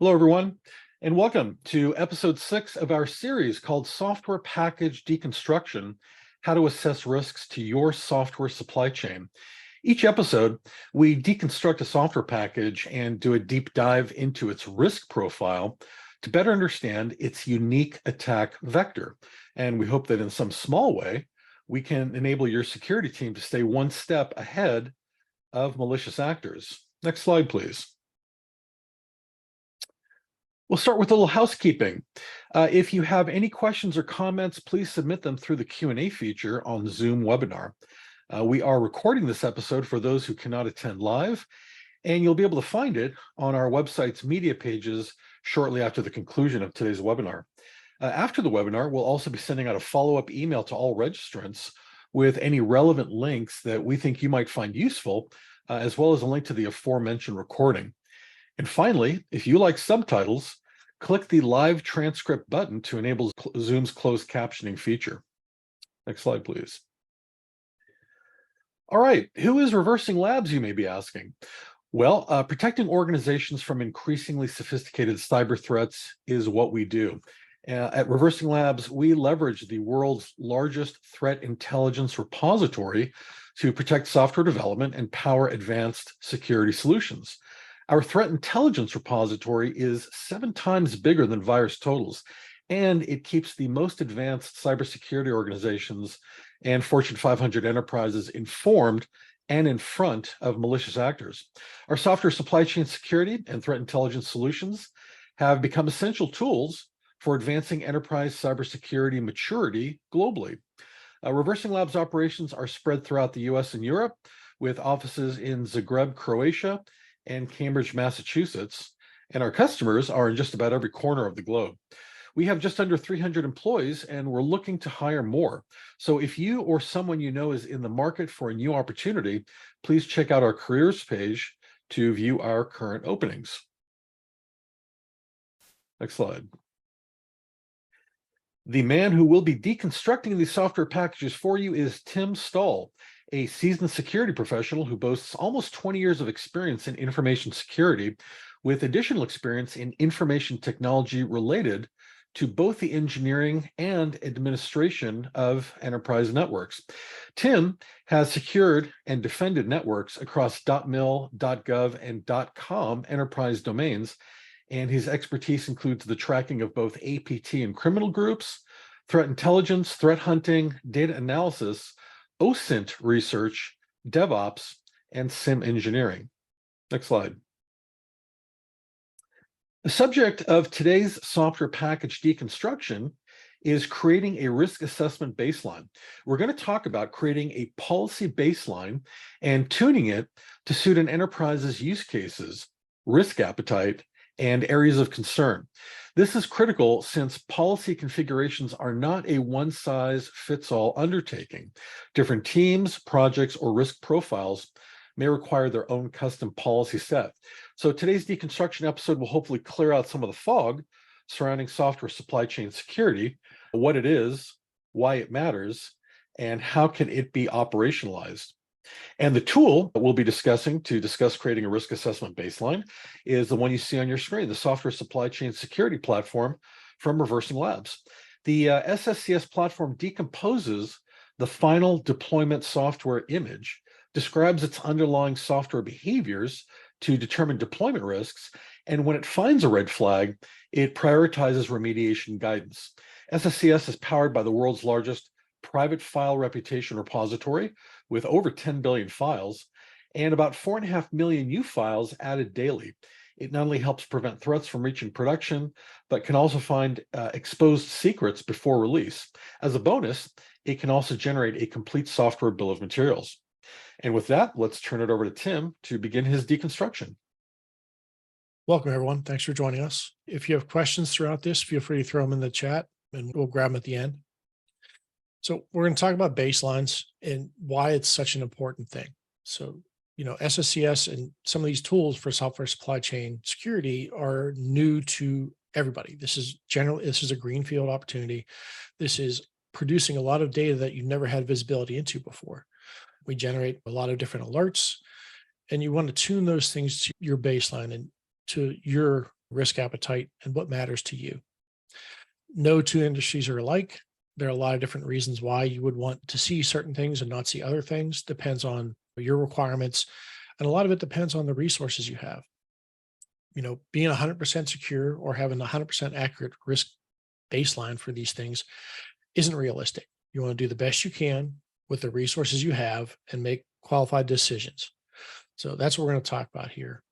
Hello, everyone, and welcome to episode 6 of our series called Software Package Deconstruction: How to Assess Risks to Your Software Supply Chain. Each episode, we deconstruct a software package and do a deep dive into its risk profile to better understand its unique attack vector. And we hope that in some small way, we can enable your security team to stay one step ahead of malicious actors. Next slide, please. We'll start with a little housekeeping. If you have any questions or comments, please submit them through the Q&A feature on Zoom webinar. We are recording this episode for those who cannot attend live, and you'll be able to find it on our website's media pages shortly after the conclusion of today's webinar. After the webinar, we'll also be sending out a follow-up email to all registrants with any relevant links that we think you might find useful, as well as a link to the aforementioned recording. And finally, if you like subtitles, click the live transcript button to enable Zoom's closed captioning feature. Next slide, please. All right, who is ReversingLabs, you may be asking? Well, protecting organizations from increasingly sophisticated cyber threats is what we do. At ReversingLabs, we leverage the world's largest threat intelligence repository to protect software development and power advanced security solutions. Our threat intelligence repository is 7 times bigger than VirusTotals, and it keeps the most advanced cybersecurity organizations and Fortune 500 enterprises informed and in front of malicious actors. Our software supply chain security and threat intelligence solutions have become essential tools for advancing enterprise cybersecurity maturity globally. ReversingLabs operations are spread throughout the US and Europe, with offices in Zagreb, Croatia, and Cambridge, Massachusetts, and our customers are in just about every corner of the globe. We have just under 300 employees, and we're looking to hire more. So if you or someone you know is in the market for a new opportunity, please check out our careers page to view our current openings. Next slide. The man who will be deconstructing these software packages for you is Tim Stahl, a seasoned security professional who boasts almost 20 years of experience in information security, with additional experience in information technology related to both the engineering and administration of enterprise networks. Tim has secured and defended networks across .mil, .gov, and .com enterprise domains, and his expertise includes the tracking of both APT and criminal groups, threat intelligence, threat hunting, data analysis, OSINT research, DevOps, and SIM engineering. Next slide. The subject of today's software package deconstruction is creating a risk assessment baseline. We're going to talk about creating a policy baseline and tuning it to suit an enterprise's use cases, risk appetite, and areas of concern. This is critical since policy configurations are not a one-size-fits-all undertaking. Different teams, projects, or risk profiles may require their own custom policy set. So today's deconstruction episode will hopefully clear out some of the fog surrounding software supply chain security, what it is, why it matters, and how can it be operationalized. And the tool that we'll be discussing to discuss creating a risk assessment baseline is the one you see on your screen, the Software Supply Chain Security Platform from ReversingLabs. The SSCS platform decomposes the final deployment software image, describes its underlying software behaviors to determine deployment risks, and when it finds a red flag, it prioritizes remediation guidance. SSCS is powered by the world's largest private file reputation repository with over 10 billion files and about 4.5 million new files added daily. It not only helps prevent threats from reaching production, but can also find exposed secrets before release. As a bonus, it can also generate a complete software bill of materials. And with that, let's turn it over to Tim to begin his deconstruction. Welcome, everyone. Thanks for joining us. If you have questions throughout this, feel free to throw them in the chat and we'll grab them at the end. So we're going to talk about baselines and why it's such an important thing. So, SSCS and some of these tools for software supply chain security are new to everybody. This is a greenfield opportunity. This is producing a lot of data that you've never had visibility into before. We generate a lot of different alerts, and you want to tune those things to your baseline and to your risk appetite, and what matters to you. No two industries are alike. There are a lot of different reasons why you would want to see certain things and not see other things. Depends on your requirements. And a lot of it depends on the resources you have. Being 100% secure or having a 100% accurate risk baseline for these things isn't realistic. You want to do the best you can with the resources you have and make qualified decisions. So that's what we're going to talk about here.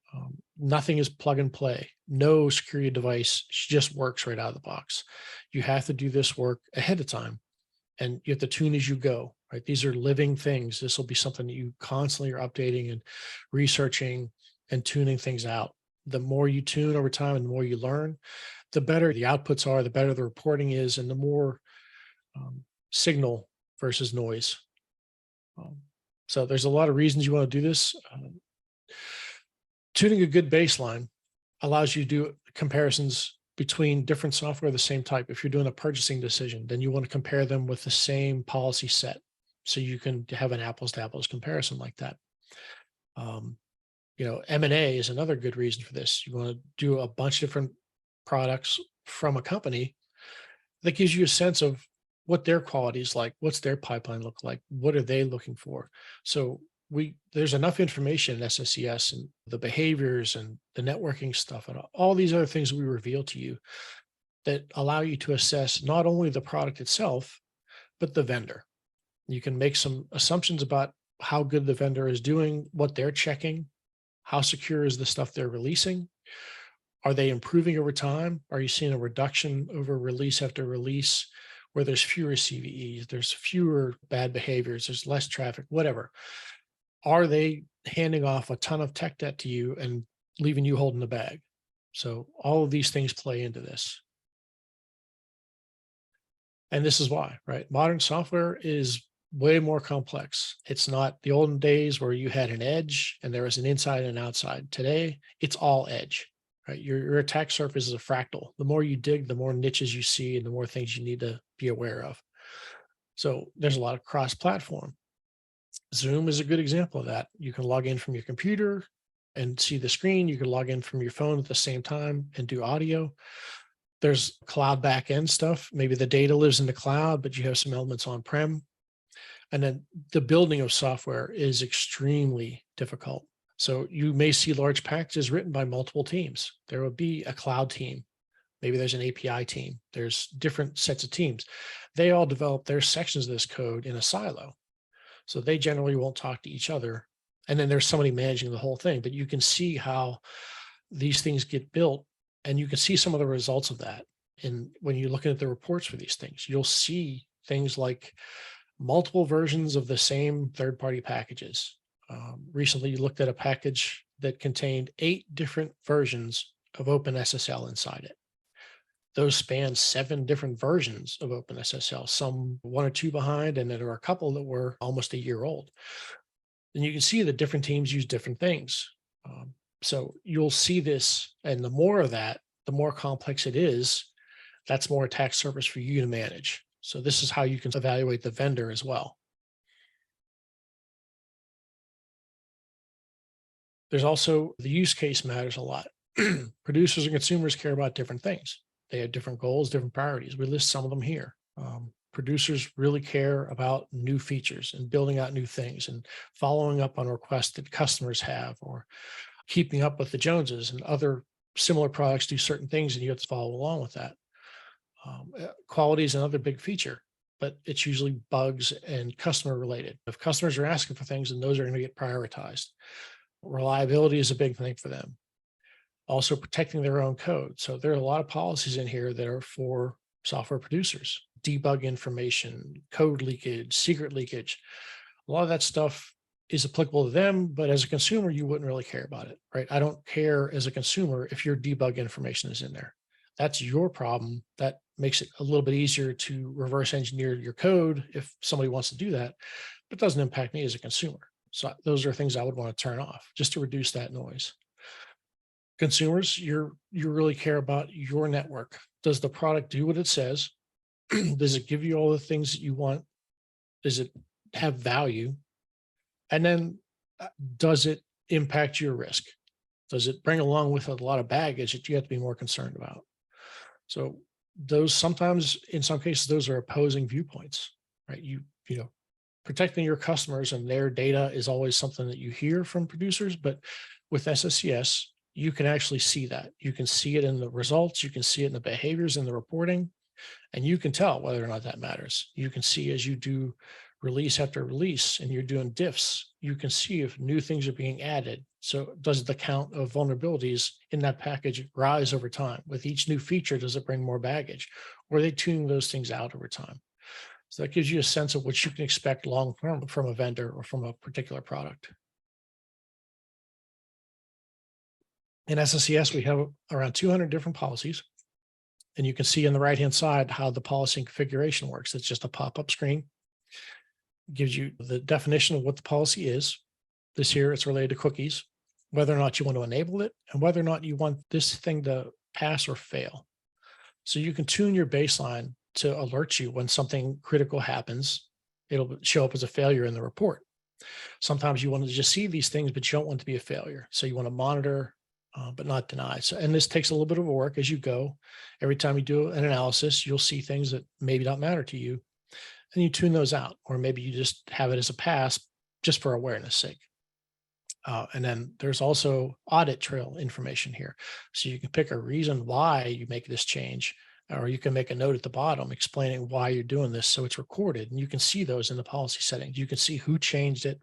Nothing is plug and play. No security device just works right out of the box. You have to do this work ahead of time, and you have to tune as you go, right? These are living things. This will be something that you constantly are updating and researching and tuning things out. The more you tune over time and the more you learn, the better the outputs are, the better the reporting is, and the more signal versus noise. So there's a lot of reasons you want to do this. Tuning a good baseline allows you to do comparisons between different software of the same type. If you're doing a purchasing decision, then you want to compare them with the same policy set, so you can have an apples to apples comparison like that. M&A is another good reason for this. You want to do a bunch of different products from a company that gives you a sense of what their quality is like, what's their pipeline look like, what are they looking for. So there's enough information in SSES and the behaviors and the networking stuff and all these other things we reveal to you that allow you to assess not only the product itself, but the vendor. You can make some assumptions about how good the vendor is doing, what they're checking, how secure is the stuff they're releasing. Are they improving over time? Are you seeing a reduction over release after release where there's fewer CVEs, there's fewer bad behaviors, there's less traffic, whatever? Are they handing off a ton of tech debt to you and leaving you holding the bag? So all of these things play into this. And this is why, right? Modern software is way more complex. It's not the olden days where you had an edge and there was an inside and outside. Today, it's all edge, right? Your attack surface is a fractal. The more you dig, the more niches you see and the more things you need to be aware of. So there's a lot of cross-platform. Zoom is a good example of that. You can log in from your computer and see the screen. You can log in from your phone at the same time and do audio. There's cloud backend stuff. Maybe the data lives in the cloud, but you have some elements on-prem. And then the building of software is extremely difficult. So you may see large packages written by multiple teams. There will be a cloud team. Maybe there's an API team. There's different sets of teams. They all develop their sections of this code in a silo. So they generally won't talk to each other. And then there's somebody managing the whole thing, but you can see how these things get built and you can see some of the results of that. And when you're looking at the reports for these things, you'll see things like multiple versions of the same third-party packages. Recently, you looked at a package that contained 8 different versions of OpenSSL inside it. Those span 7 different versions of OpenSSL, some 1 or 2 behind, and there are a couple that were almost a year old. And you can see that different teams use different things. So you'll see this, and the more of that, the more complex it is, that's more attack surface for you to manage. So this is how you can evaluate the vendor as well. There's also the use case matters a lot. Producers and consumers care about different things. They have different goals, different priorities. We list some of them here. Producers really care about new features and building out new things and following up on requests that customers have, or keeping up with the Joneses, and other similar products do certain things and you have to follow along with that. Quality is another big feature, but it's usually bugs and customer related. If customers are asking for things, then those are going to get prioritized. Reliability is a big thing for them. Also protecting their own code. So there are a lot of policies in here that are for software producers. Debug information, code leakage, secret leakage. A lot of that stuff is applicable to them, but as a consumer, you wouldn't really care about it, right? I don't care as a consumer if your debug information is in there. That's your problem. That makes it a little bit easier to reverse engineer your code if somebody wants to do that, but it doesn't impact me as a consumer. So those are things I would want to turn off just to reduce that noise. Consumers, you really care about your network. Does the product do what it says? Does it give you all the things that you want? Does it have value? And then does it impact your risk? Does it bring along with it a lot of baggage that you have to be more concerned about? So those sometimes, in some cases, those are opposing viewpoints, right? You know, protecting your customers and their data is always something that you hear from producers, but with SSCS, you can actually see that. You can see it in the results, you can see it in the behaviors in the reporting, and you can tell whether or not that matters. You can see as you do release after release and you're doing diffs, you can see if new things are being added. So does the count of vulnerabilities in that package rise over time? With each new feature, does it bring more baggage? Or are they tuning those things out over time? So that gives you a sense of what you can expect long term from a vendor or from a particular product. In SSCS, we have around 200 different policies. And you can see on the right-hand side how the policy configuration works. It's just a pop-up screen. It gives you the definition of what the policy is. This here, it's related to cookies, whether or not you want to enable it, and whether or not you want this thing to pass or fail. So you can tune your baseline to alert you when something critical happens. It'll show up as a failure in the report. Sometimes you want to just see these things, but you don't want it to be a failure. So you want to monitor, but not deny. So, and this takes a little bit of work as you go. Every time you do an analysis, you'll see things that maybe don't matter to you, and you tune those out, or maybe you just have it as a pass just for awareness sake. And then there's also audit trail information here. So you can pick a reason why you make this change, or you can make a note at the bottom explaining why you're doing this. So it's recorded and you can see those in the policy settings. You can see who changed it,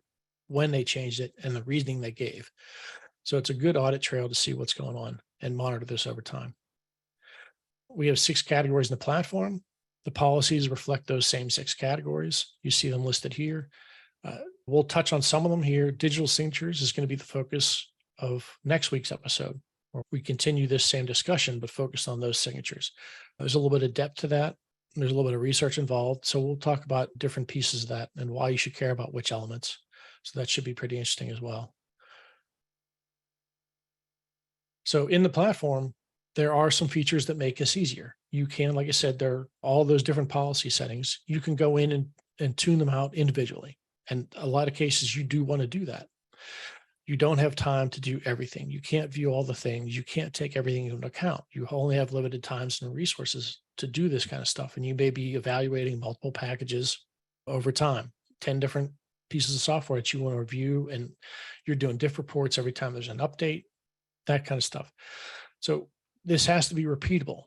when they changed it, and the reasoning they gave. So it's a good audit trail to see what's going on and monitor this over time. We have 6 categories in the platform. The policies reflect those same 6 categories. You see them listed here. We'll touch on some of them here. Digital signatures is going to be the focus of next week's episode, where we continue this same discussion, but focus on those signatures. There's a little bit of depth to that. There's a little bit of research involved. So we'll talk about different pieces of that and why you should care about which elements. So that should be pretty interesting as well. So in the platform, there are some features that make this easier. You can, like I said, there are all those different policy settings. You can go in and tune them out individually. And a lot of cases, you do want to do that. You don't have time to do everything. You can't view all the things. You can't take everything into account. You only have limited times and resources to do this kind of stuff. And you may be evaluating multiple packages over time, 10 different pieces of software that you want to review. And you're doing diff reports every time there's an update, that kind of stuff. So this has to be repeatable.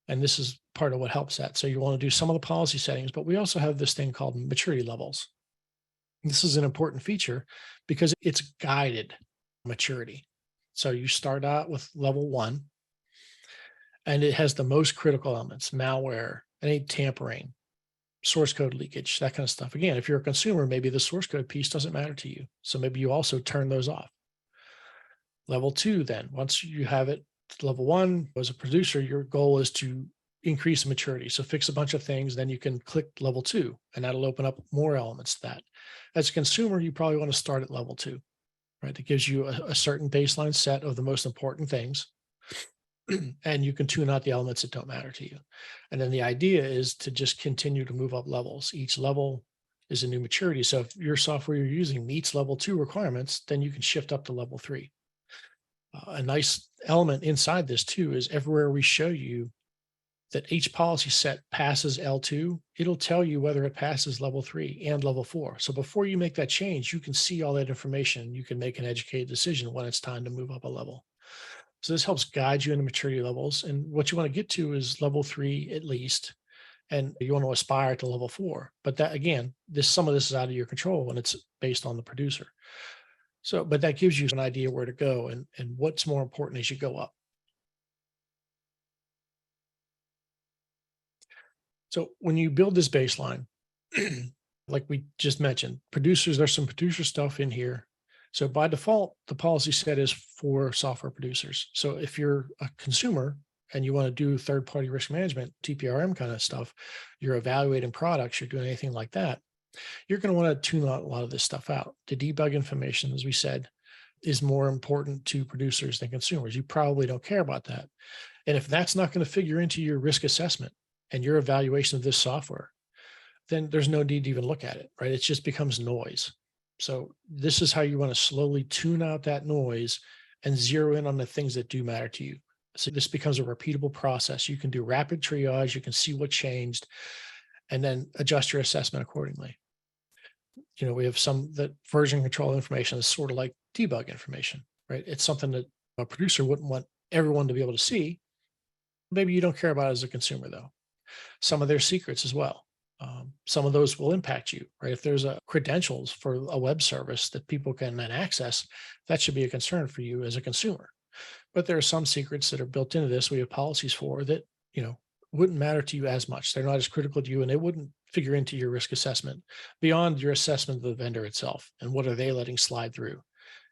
And this is part of what helps that. So you want to do some of the policy settings, but we also have this thing called maturity levels. This is an important feature because it's guided maturity. So you start out with level 1, and it has the most critical elements: malware, any tampering, source code leakage, that kind of stuff. Again, if you're a consumer, maybe the source code piece doesn't matter to you. So maybe you also turn those off. Level 2, then, once you have it, level 1, as a producer, your goal is to increase the maturity. So fix a bunch of things, then you can click level 2, and that'll open up more elements to that. As a consumer, you probably want to start at level 2, right? That gives you a certain baseline set of the most important things, and you can tune out the elements that don't matter to you. And then the idea is to just continue to move up levels. Each level is a new maturity. So if your software you're using meets level 2 requirements, then you can shift up to level 3. A nice element inside this too is everywhere we show you that each policy set passes L2, it'll tell you whether it passes level 3 and level 4. So before you make that change, you can see all that information. You can make an educated decision when it's time to move up a level. So this helps guide you in the maturity levels. And what you want to get to is level 3 at least, and you want to aspire to level 4. But that, again, some of this is out of your control and it's based on the producer. So, but that gives you an idea where to go and what's more important as you go up. So when you build this baseline, like we just mentioned, there's some producer stuff in here. So by default, the policy set is for software producers. So if you're a consumer and you want to do third-party risk management, TPRM kind of stuff, you're evaluating products, you're doing anything like that, you're going to want to tune a lot of this stuff out. The debug information, as we said, is more important to producers than consumers. You probably don't care about that. And if that's not going to figure into your risk assessment and your evaluation of this software, then there's no need to even look at it, right? It just becomes noise. So this is how you want to slowly tune out that noise and zero in on the things that do matter to you. So this becomes a repeatable process. You can do rapid triage, you can see what changed, and then adjust your assessment accordingly. We have some that version control information is sort of like debug information, right? It's something that a producer wouldn't want everyone to be able to see. Maybe you don't care about it as a consumer, though. Some of their secrets as well. Some of those will impact you, right? If there's a credentials for a web service that people can then access, that should be a concern for you as a consumer. But there are some secrets that are built into this. We have policies for that, you know, wouldn't matter to you as much. They're not as critical to you, and they wouldn't figure into your risk assessment beyond your assessment of the vendor itself. And what are they letting slide through?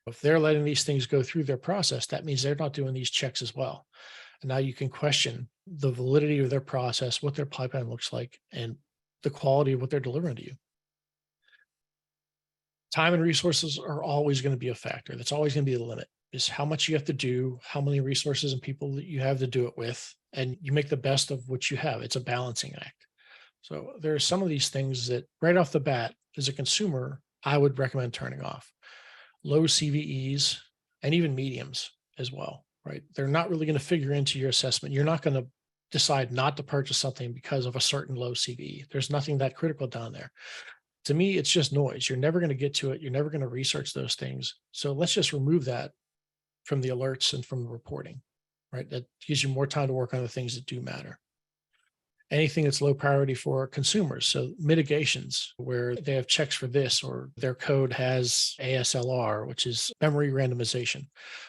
If they're letting these things go through their process, that means they're not doing these checks as well. And now you can question the validity of their process, what their pipeline looks like, and the quality of what they're delivering to you. Time and resources are always going to be a factor. That's always going to be the limit, is how much you have to do, how many resources and people that you have to do it with, and you make the best of what you have. It's a balancing act. So there are some of these things that right off the bat, as a consumer, I would recommend turning off. Low CVEs and even mediums as well, right? They're not really going to figure into your assessment. You're not going to decide not to purchase something because of a certain low CVE. There's nothing that critical down there. To me, it's just noise. You're never going to get to it. You're never going to research those things. So let's just remove that from the alerts and from the reporting, right? That gives you more time to work on the things that do matter. Anything that's low priority for consumers. So mitigations where they have checks for this, or their code has ASLR, which is memory randomization.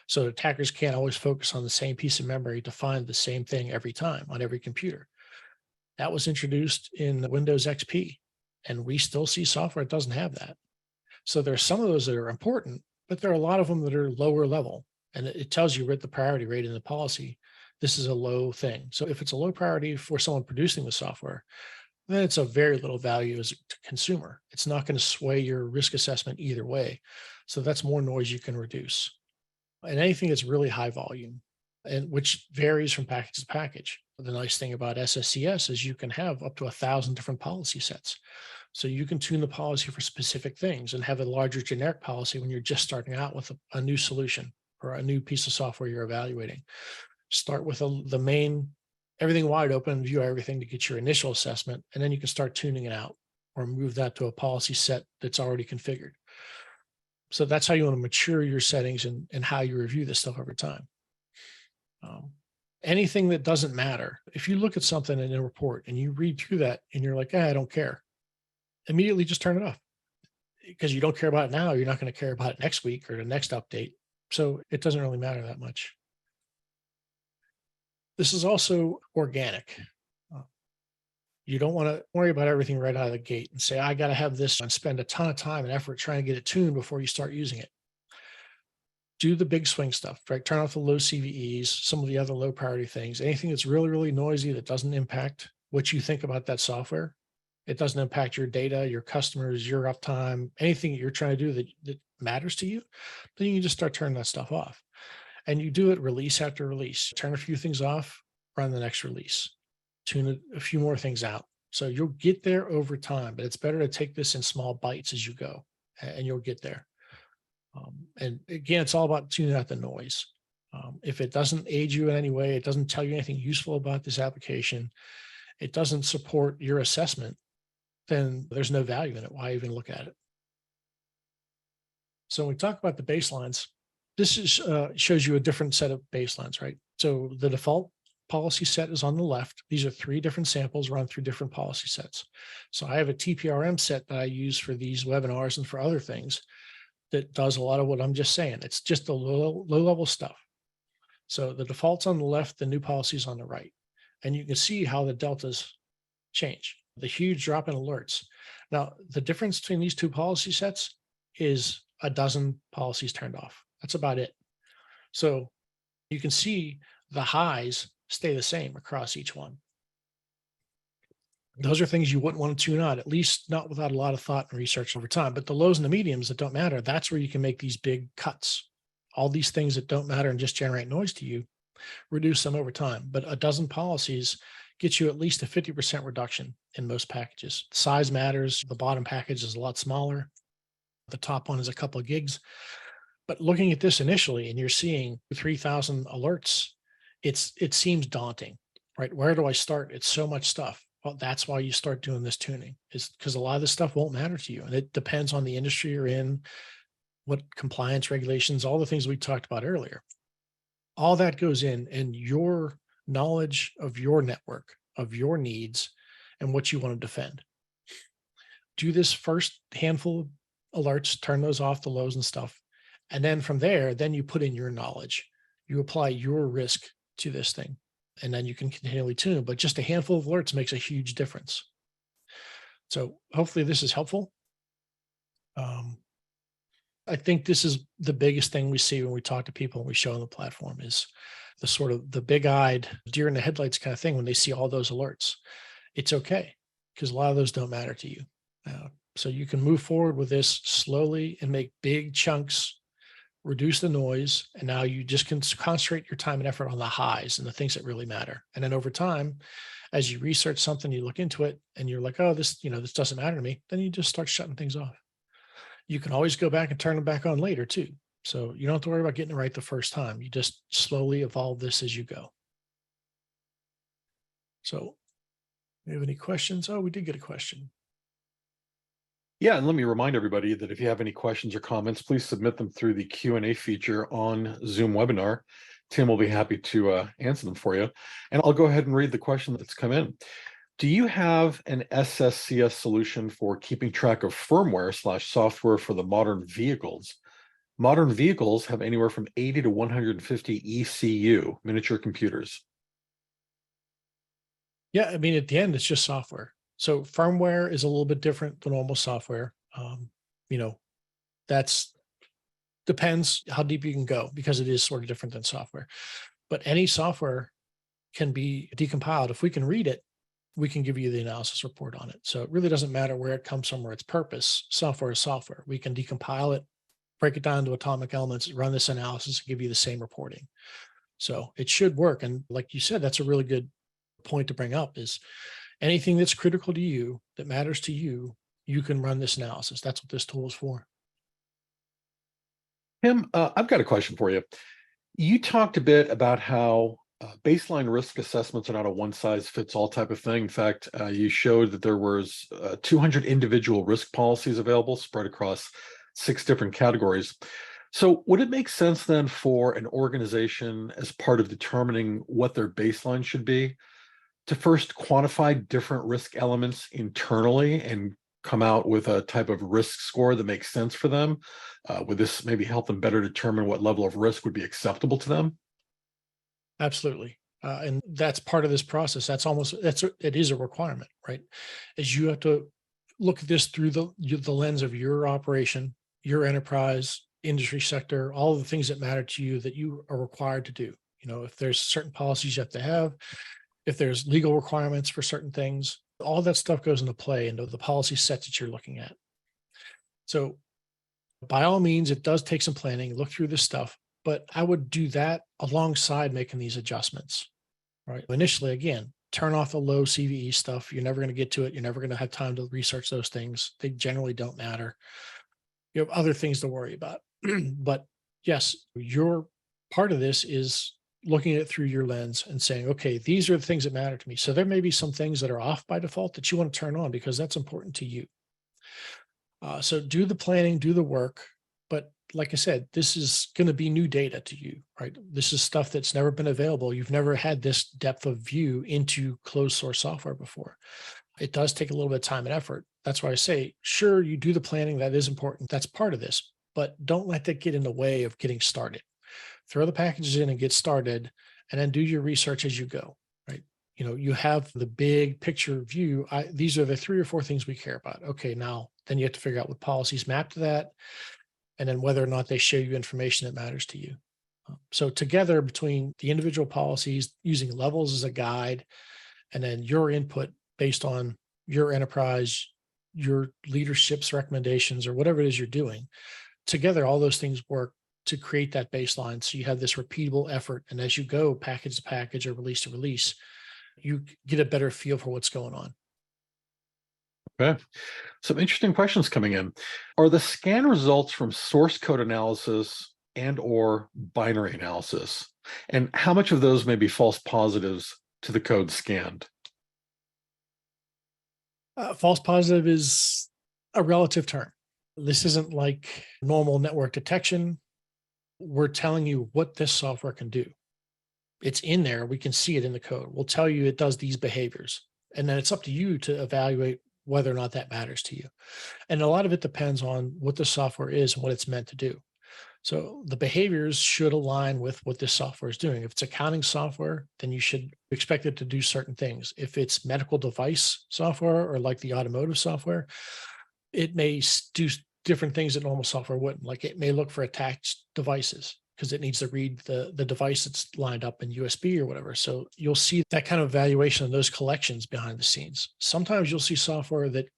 So attackers can't always focus on the same piece of memory to find the same thing every time on every computer. That was introduced in Windows XP, and we still see software that doesn't have that. So there's some of those that are important, but there are a lot of them that are lower level. And it tells you at the priority rate in the policy, this is a low thing. So if it's a low priority for someone producing the software, then it's of very little value as a consumer. It's not going to sway your risk assessment either way. So that's more noise you can reduce. And anything that's really high volume, and which varies from package to package. The nice thing about SSCS is you can have up to 1,000 different policy sets. So you can tune the policy for specific things and have a larger generic policy when you're just starting out with a new solution or a new piece of software you're evaluating. Start with the main, everything wide open, view everything to get your initial assessment, and then you can start tuning it out or move that to a policy set that's already configured. So that's how you want to mature your settings and how you review this stuff over time. Anything that doesn't matter, if you look at something in a report and you read through that and you're like, I don't care, immediately just turn it off, because you don't care about it now. You're not going to care about it next week or the next update. So it doesn't really matter that much. This is also organic. You don't want to worry about everything right out of the gate and say, I got to have this and spend a ton of time and effort trying to get it tuned before you start using it. Do the big swing stuff, right? Turn off the low CVEs, some of the other low priority things, anything that's really, really noisy that doesn't impact what you think about that software. It doesn't impact your data, your customers, your uptime, anything you're trying to do that matters to you. Then you can just start turning that stuff off. And you do it release after release. Turn a few things off, run the next release, tune a few more things out. So you'll get there over time, but it's better to take this in small bites as you go, and you'll get there. And again, it's all about tuning out the noise. If it doesn't aid you in any way, it doesn't tell you anything useful about this application, it doesn't support your assessment, then there's no value in it. Why even look at it? So when we talk about the baselines, this is shows you a different set of baselines, right? So the default policy set is on the left. These are 3 different samples run through different policy sets. So I have a TPRM set that I use for these webinars and for other things that does a lot of what I'm just saying. It's just the low level stuff. So the default's on the left, the new policy's on the right. And you can see how the deltas change, the huge drop in alerts. Now, the difference between these 2 policy sets is a dozen policies turned off. That's about it. So you can see the highs stay the same across each one. Those are things you wouldn't want to tune out, at least not without a lot of thought and research over time. But the lows and the mediums that don't matter, that's where you can make these big cuts. All these things that don't matter and just generate noise to you, reduce them over time. But a dozen policies gets you at least a 50% reduction in most packages. Size matters. The bottom package is a lot smaller. The top one is a couple of gigs. But looking at this initially and you're seeing 3,000 alerts, it seems daunting, right? Where do I start? It's so much stuff. Well, that's why you start doing this tuning, is because a lot of this stuff won't matter to you. And it depends on the industry you're in, what compliance regulations, all the things we talked about earlier. All that goes in, and your knowledge of your network, of your needs, and what you want to defend. Do this first handful of alerts, turn those off, the lows and stuff. And then from there, then you put in your knowledge. You apply your risk to this thing, and then you can continually tune. But just a handful of alerts makes a huge difference. So hopefully this is helpful. I think this is the biggest thing we see when we talk to people and we show them the platform, is the sort of the big-eyed deer in the headlights kind of thing when they see all those alerts. It's okay, because a lot of those don't matter to you. So you can move forward with this slowly and make big chunks, reduce the noise, and now you just can concentrate your time and effort on the highs and the things that really matter. And then over time, as you research something, you look into it and you're like, oh, this doesn't matter to me, then you just start shutting things off. You can always go back and turn them back on later too. So you don't have to worry about getting it right the first time. You just slowly evolve this as you go. So, do you have any questions? Oh, we did get a question. Yeah, and let me remind everybody that if you have any questions or comments, please submit them through the Q&A feature on Zoom webinar. Tim will be happy to answer them for you. And I'll go ahead and read the question that's come in. Do you have an SSCS solution for keeping track of firmware/software for the modern vehicles? Modern vehicles have anywhere from 80 to 150 ECU, miniature computers. Yeah, I mean, at the end, it's just software. So firmware is a little bit different than normal software. You know, that's depends how deep you can go, because it is sort of different than software. But any software can be decompiled. If we can read it, we can give you the analysis report on it. So it really doesn't matter where it comes from or its purpose. Software is software. We can decompile it, break it down to atomic elements, run this analysis, and give you the same reporting. So it should work. And like you said, that's a really good point to bring up, is anything that's critical to you, that matters to you, you can run this analysis. That's what this tool is for. Tim, I've got a question for you. You talked a bit about how baseline risk assessments are not a one-size-fits-all type of thing. In fact, you showed that there was 200 individual risk policies available spread across 6 different categories. So would it make sense then for an organization, as part of determining what their baseline should be, to first quantify different risk elements internally and come out with a type of risk score that makes sense for them? Would this maybe help them better determine what level of risk would be acceptable to them? Absolutely. And that's part of this process. It is a requirement, right? Is you have to look at this through the lens of your operation, your enterprise, industry sector, all of the things that matter to you that you are required to do. If there's certain policies you have to have, if there's legal requirements for certain things, all that stuff goes into play into the policy set that you're looking at. So by all means, it does take some planning, look through this stuff, but I would do that alongside making these adjustments, right? Initially, again, turn off the low CVE stuff. You're never going to get to it. You're never going to have time to research those things. They generally don't matter. You have other things to worry about. But yes, your part of this is looking at it through your lens and saying, okay, these are the things that matter to me. So there may be some things that are off by default that you want to turn on because that's important to you. So do the planning, do the work. But like I said, this is going to be new data to you, right? This is stuff that's never been available. You've never had this depth of view into closed source software before. It does take a little bit of time and effort. That's why I say, sure, you do the planning. That is important. That's part of this, but don't let that get in the way of getting started. Throw the packages in and get started, and then do your research as you go, right? You have the big picture view. These are the 3 or 4 things we care about. Okay, now then you have to figure out what policies map to that, and then whether or not they show you information that matters to you. So together, between the individual policies, using levels as a guide, and then your input based on your enterprise, your leadership's recommendations, or whatever it is you're doing, together, all those things work to create that baseline. So you have this repeatable effort. And as you go package to package or release to release, you get a better feel for what's going on. Okay. Some interesting questions coming in. Are the scan results from source code analysis and or binary analysis? And how much of those may be false positives to the code scanned? False positive is a relative term. This isn't like normal network detection. We're telling you what this software can do. It's in there. We can see it in the code. We'll tell you it does these behaviors. And then it's up to you to evaluate whether or not that matters to you. And a lot of it depends on what the software is and what it's meant to do. So the behaviors should align with what this software is doing. If it's accounting software, then you should expect it to do certain things. If it's medical device software or like the automotive software, it may do different things that normal software wouldn't. Like it may look for attached devices because it needs to read the device that's lined up in USB or whatever. So you'll see that kind of evaluation of those collections behind the scenes. Sometimes you'll see software that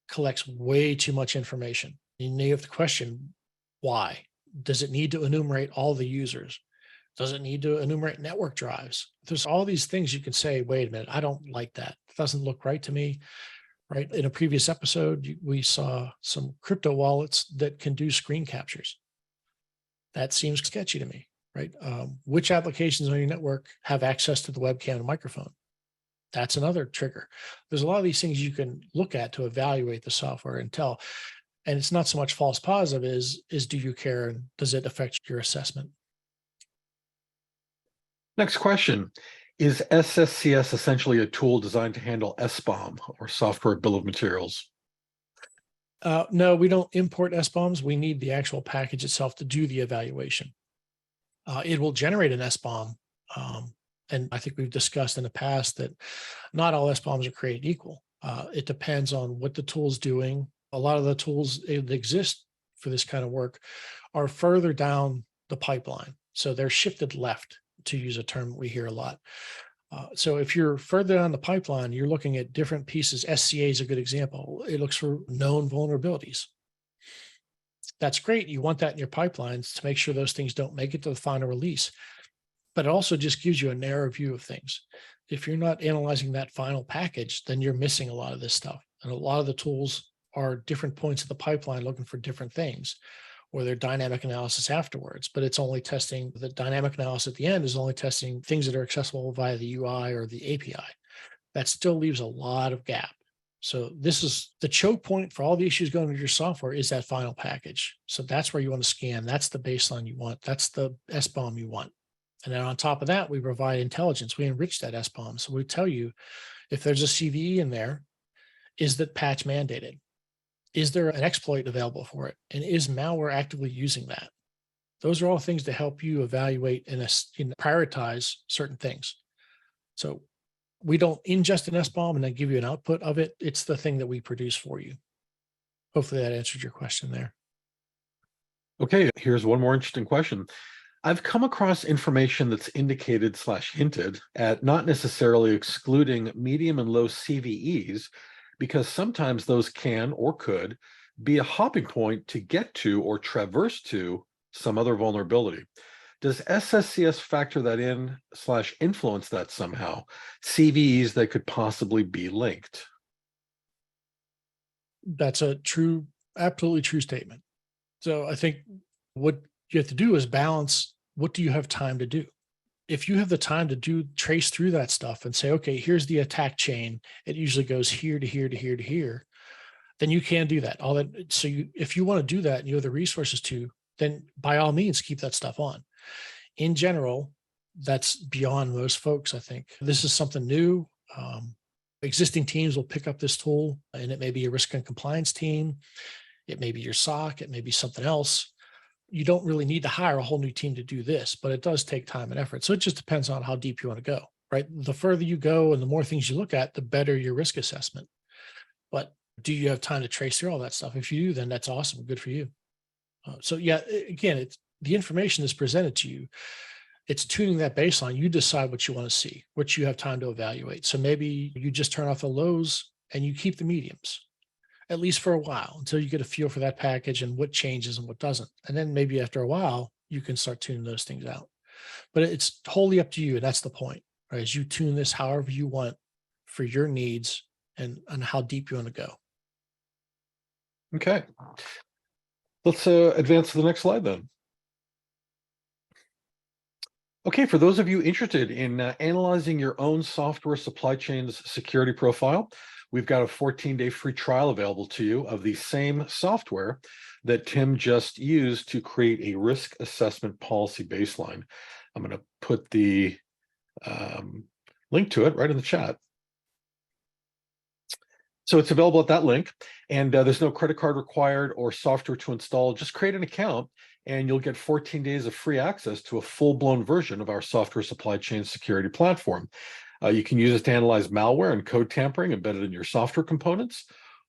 collects way too much information. And you have to question why. Does it need to enumerate all the users? Does it need to enumerate network drives? There's all these things you can say, wait a minute, I don't like that. It doesn't look right to me, right? In a previous episode, we saw some crypto wallets that can do screen captures. That seems sketchy to me, right? Which applications on your network have access to the webcam and microphone? That's another trigger. There's a lot of these things you can look at to evaluate the software and tell. And it's not so much false positive is do you care and does it affect your assessment? Next question. Is SSCS essentially a tool designed to handle SBOM, or software bill of materials? No, we don't import SBOMs. We need the actual package itself to do the evaluation. It will generate an SBOM. And I think we've discussed in the past that not all SBOMs are created equal. It depends on what the tool's doing. A lot of the tools that exist for this kind of work are further down the pipeline. So they're shifted left, to use a term we hear a lot. So if you're further down the pipeline, you're looking at different pieces. SCA is a good example. It looks for known vulnerabilities. That's great. You want that in your pipelines to make sure those things don't make it to the final release. But it also just gives you a narrow view of things. If you're not analyzing that final package, then you're missing a lot of this stuff. And a lot of the tools are different points of the pipeline looking for different things, or their dynamic analysis afterwards, but it's only testing the dynamic analysis at the end is only testing things that are accessible via the UI or the API. That still leaves a lot of gap. So this is the choke point for all the issues going into your software is that final package. So that's where you want to scan. That's the baseline you want. That's the SBOM you want. And then on top of that, we provide intelligence. We enrich that SBOM. So we tell you if there's a CVE in there, is that patch mandated? Is there an exploit available for it? And is malware actively using that? Those are all things to help you evaluate and prioritize certain things. So we don't ingest an SBOM and then give you an output of it. It's the thing that we produce for you. Hopefully that answered your question there. Okay, here's one more interesting question. I've come across information that's indicated / hinted at not necessarily excluding medium and low CVEs, because sometimes those can or could be a hopping point to get to or traverse to some other vulnerability. Does SSCS factor that in / influence that somehow? CVEs that could possibly be linked? That's a true, absolutely true statement. So I think what you have to do is balance what do you have time to do? If you have the time to trace through that stuff and say, okay, here's the attack chain, it usually goes here to here to here to here, then you can do that. All that. So if you want to do that and you have the resources to, then by all means, keep that stuff on. In general, that's beyond most folks, I think. This is something new. Existing teams will pick up this tool, and it may be a risk and compliance team. It may be your SOC. It may be something else. You don't really need to hire a whole new team to do this, but it does take time and effort. So it just depends on how deep you want to go, right? The further you go and the more things you look at, the better your risk assessment. But do you have time to trace through all that stuff? If you do, then that's awesome. Good for you. So yeah, again, it's the information is presented to you. It's tuning that baseline. You decide what you want to see, what you have time to evaluate. So maybe you just turn off the lows and you keep the mediums, at least for a while, until you get a feel for that package and what changes and what doesn't. And then maybe after a while, you can start tuning those things out. But it's wholly up to you. And that's the point, right? As you tune this however you want for your needs and how deep you want to go. Okay. Let's advance to the next slide then. Okay, for those of you interested in analyzing your own software supply chain's security profile, we've got a 14-day free trial available to you of the same software that Tim just used to create a risk assessment policy baseline. I'm going to put the link to it right in the chat. So it's available at that link, and there's no credit card required or software to install. Just create an account and you'll get 14 days of free access to a full-blown version of our software supply chain security platform. You can use it to analyze malware and code tampering embedded in your software components,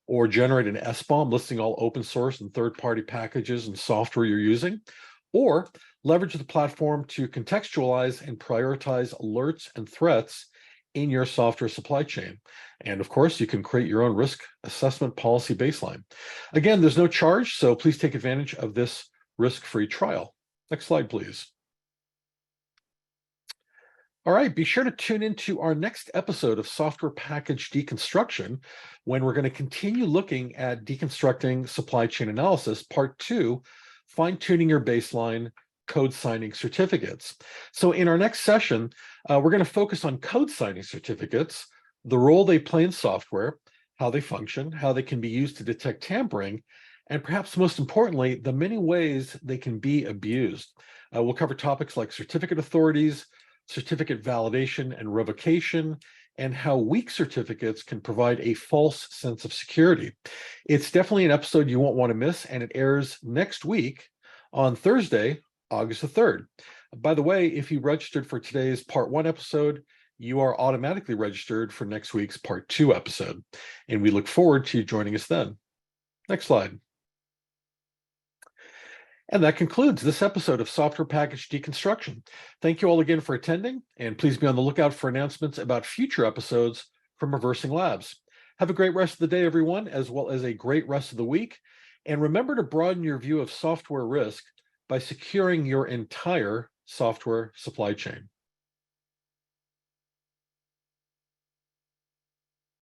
or generate an SBOM listing all open source and third-party packages and software you're using, or leverage the platform to contextualize and prioritize alerts and threats in your software supply chain. And of course, you can create your own risk assessment policy baseline. Again, there's no charge, so please take advantage of this risk-free trial. Next slide, please. All right, be sure to tune into our next episode of Software Package Deconstruction, when we're going to continue looking at deconstructing supply chain analysis, part 2, fine-tuning your baseline, code signing certificates. So in our next session, we're going to focus on code signing certificates, the role they play in software, how they function, how they can be used to detect tampering, and perhaps most importantly, the many ways they can be abused. We'll cover topics like certificate authorities, certificate validation and revocation, and how weak certificates can provide a false sense of security. It's definitely an episode you won't want to miss, and it airs next week on Thursday, August the 3rd. By the way, if you registered for today's part 1 episode, you are automatically registered for next week's part 2 episode, and we look forward to you joining us then. Next slide. And that concludes this episode of Software Package Deconstruction. Thank you all again for attending, and please be on the lookout for announcements about future episodes from ReversingLabs. Have a great rest of the day, everyone, as well as a great rest of the week. And remember to broaden your view of software risk by securing your entire software supply chain.